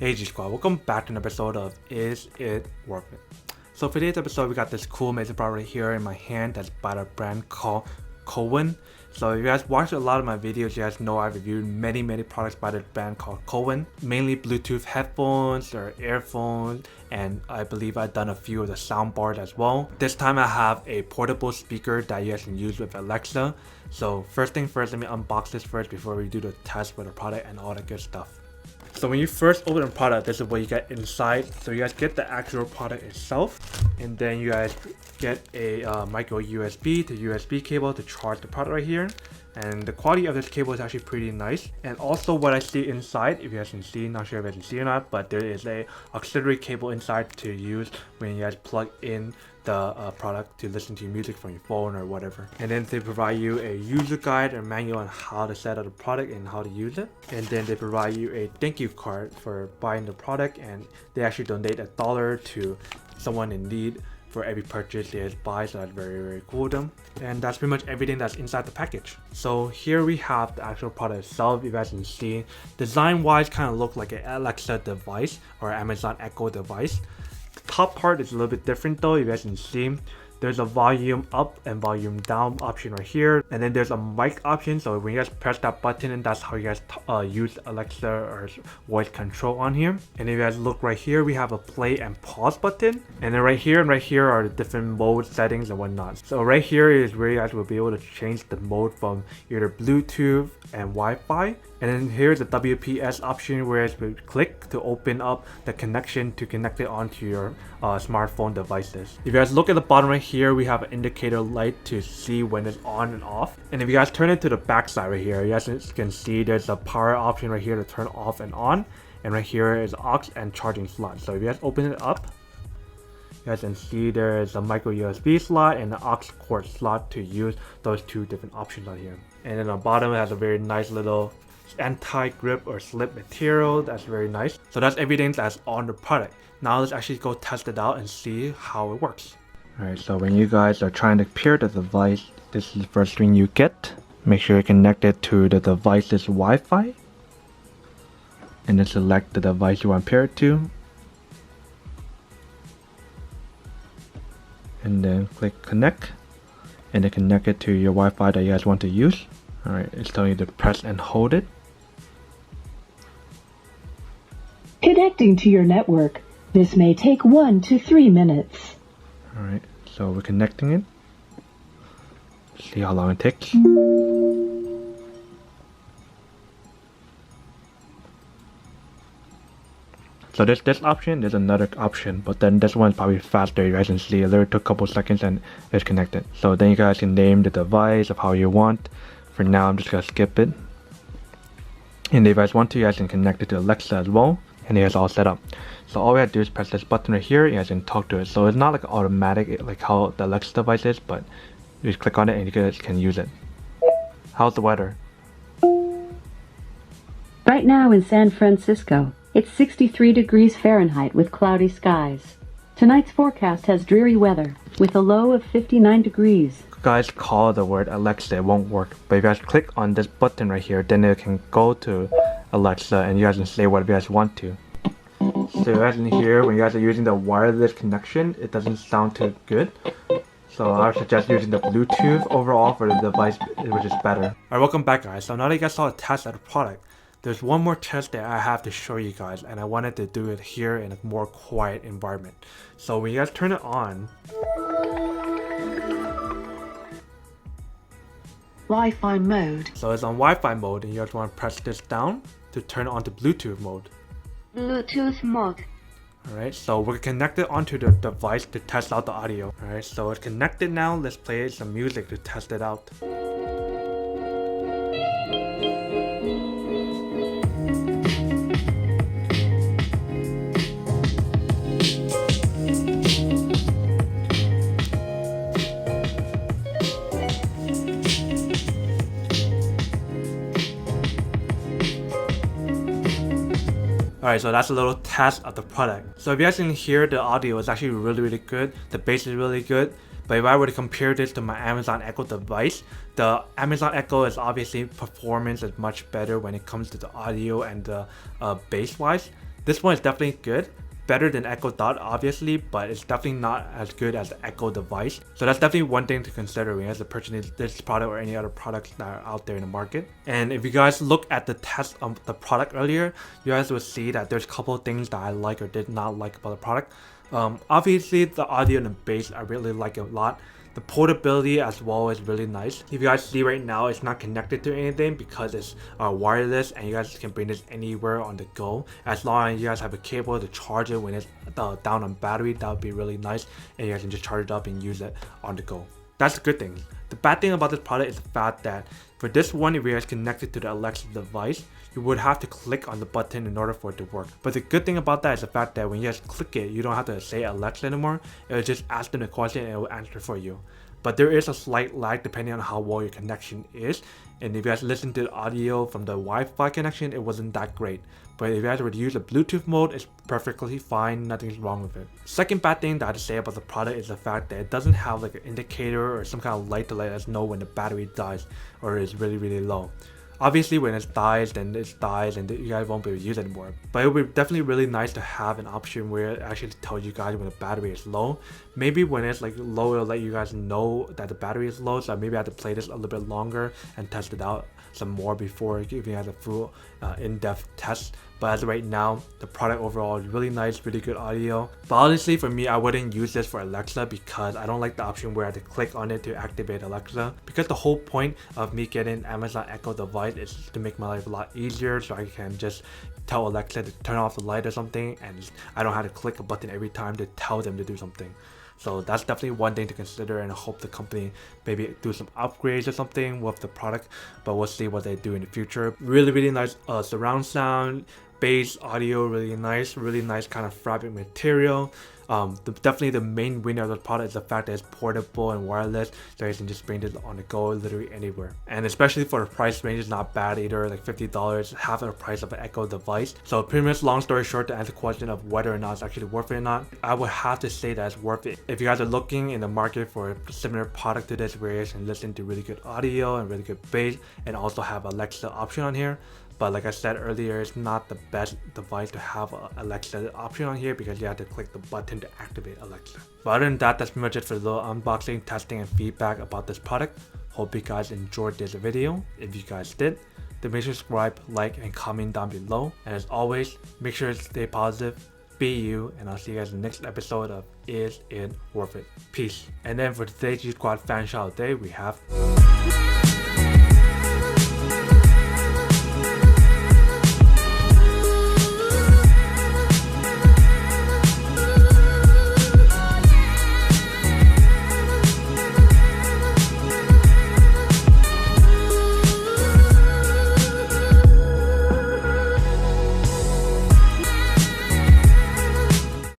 Hey G Squad, welcome back to an episode of Is It Worth It? So for today's episode, we got this cool amazing product right here in my hand that's by a brand called COWIN. So if you guys watch a lot of my videos, you guys know I've reviewed many products by this brand called COWIN. Mainly Bluetooth headphones or earphones, and I believe I've done a few of the soundbars as well. This time I have a portable speaker that you guys can use with Alexa. So first thing first, let me unbox this first before we do the test with the product and all that good stuff. So when you first open the product, this is what you get inside. So you guys get the actual product itself, and then you guys get a micro USB to USB cable to charge the product right here. And the quality of this cable is actually pretty nice. And also what I see inside, if you guys can see, not sure if you guys can see or not, but there is a auxiliary cable inside to use when you guys plug in the product to listen to music from your phone or whatever. And then they provide you a user guide or manual on how to set up the product and how to use it. And then they provide you a thank you card for buying the product, and they actually donate $1 to someone in need for every purchase they buy, so that's very cool of them. And that's pretty much everything that's inside the package. So here we have the actual product itself. You guys can see design wise kind of look like an Alexa device or Amazon Echo device. The top part is a little bit different though. You guys can see there's a volume up and volume down option right here, and then there's a mic option. So when you guys press that button, and that's how you guys use Alexa or voice control on here. And if you guys look right here, we have a play and pause button, and then right here and right here are the different mode settings and whatnot. So right here is where you guys will be able to change the mode from either Bluetooth and Wi-Fi. And then here's the WPS option, where you click to open up the connection to connect it onto your smartphone devices. If you guys look at the bottom right here, we have an indicator light to see when it's on and off. And if you guys turn it to the back side right here, you guys can see there's a power option right here to turn off and on. And right here is aux and charging slot. So if you guys open it up, you guys can see there's a micro USB slot and an aux cord slot to use those two different options on here. And then on the bottom it has a very nice little anti-grip or slip material. That's very nice. So that's everything that's on the product. Now let's actually go test it out and see how it works. Alright, so when you guys are trying to pair the device, this is the first thing you get. Make sure you connect it to the device's Wi-Fi, and then select the device you want to pair it to, and then click connect, and then connect it to your Wi-Fi that you guys want to use. Alright, it's telling you to press and hold it. Connecting to your network. This may take 1 to 3 minutes. Alright, so we're connecting it. See how long it takes. So there's this option, there's another option, but then this one's probably faster. You guys can see it literally took a couple seconds and it's connected. So then you guys can name the device of how you want. For now, I'm just gonna skip it. And if you guys want to, you guys can connect it to Alexa as well, and it is all set up. So all we have to do is press this button right here, you guys can talk to it. So it's not like automatic like how the Alexa device is, but you just click on it and you guys can use it. How's the weather? Right now in San Francisco, it's 63 degrees Fahrenheit with cloudy skies. Tonight's forecast has dreary weather with a low of 59 degrees. Guys call the word Alexa, it won't work. But if you guys click on this button right here, then it can go to Alexa and you guys can say whatever you guys want to. So you guys can hear when you guys are using the wireless connection, it doesn't sound too good. So I would suggest using the Bluetooth overall for the device, which is better. Alright, welcome back guys. So now that you guys saw a test of the product, there's one more test that I have to show you guys, and I wanted to do it here in a more quiet environment. So when you guys turn it on, Wi-Fi mode. So it's on Wi-Fi mode, and you guys want to press this down to turn it on to Bluetooth mode. Bluetooth mode. Alright, so we're connected onto the device to test out the audio. Alright, so it's connected now. Let's play some music to test it out. Alright, so that's a little test of the product. So if you guys can hear, the audio is actually really good. The bass is really good. But if I were to compare this to my Amazon Echo device, the Amazon Echo is obviously performance is much better when it comes to the audio and the bass wise. This one is definitely good. Better than Echo Dot obviously, but it's definitely not as good as the Echo device. So that's definitely one thing to consider when you guys purchase this product or any other products that are out there in the market. And if you guys look at the test of the product earlier, you guys will see that there's a couple of things that I like or did not like about the product. Obviously the audio and the bass I really like a lot. The portability as well is really nice. If you guys see right now, it's not connected to anything because it's wireless, and you guys can bring this anywhere on the go. As long as you guys have a cable to charge it when it's down on battery, that would be really nice, and you guys can just charge it up and use it on the go. That's a good thing. The bad thing about this product is the fact that for this one, if you guys connect it to the Alexa device, you would have to click on the button in order for it to work. But the good thing about that is the fact that when you guys click it, you don't have to say Alexa anymore. It will just ask them the question and it will answer for you. But there is a slight lag depending on how well your connection is. And if you guys listen to the audio from the Wi-Fi connection, it wasn't that great. But if you guys were to use the Bluetooth mode, it's perfectly fine, nothing's wrong with it. Second bad thing that I have to say about the product is the fact that it doesn't have like an indicator or some kind of light to let us know when the battery dies or is really low. Obviously when it dies, then it dies and you guys won't be able to use it anymore. But it would be definitely really nice to have an option where it actually tells you guys when the battery is low. Maybe when it's like low, it'll let you guys know that the battery is low. So maybe I have to play this a little bit longer and test it out some more before giving you guys a full in-depth test. But as of right now, the product overall is really nice, really good audio. But honestly, for me, I wouldn't use this for Alexa because I don't like the option where I have to click on it to activate Alexa. Because the whole point of me getting Amazon Echo device is to make my life a lot easier, so I can just tell Alexa to turn off the light or something, and I don't have to click a button every time to tell them to do something. So that's definitely one thing to consider, and I hope the company maybe do some upgrades or something with the product, but we'll see what they do in the future. Really nice surround sound, bass audio, really nice kind of fabric material. Definitely the main winner of the product is the fact that it's portable and wireless, so you can just bring this on the go literally anywhere. And especially for the price range, it's not bad either, like $50, half of the price of an Echo device. So pretty much, long story short, to answer the question of whether or not it's actually worth it or not, I would have to say that it's worth it. If you guys are looking in the market for a similar product to this where you can listen to really good audio and really good bass and also have Alexa option on here. But like I said earlier, it's not the best device to have an Alexa option on here because you have to click the button to activate Alexa. But other than that, that's pretty much it for the little unboxing, testing, and feedback about this product. Hope you guys enjoyed this video. If you guys did, then make sure to subscribe, like, and comment down below. And as always, make sure to stay positive, be you, and I'll see you guys in the next episode of Is It Worth It? Peace. And then for today's G Squad Fan Shout Day, we have...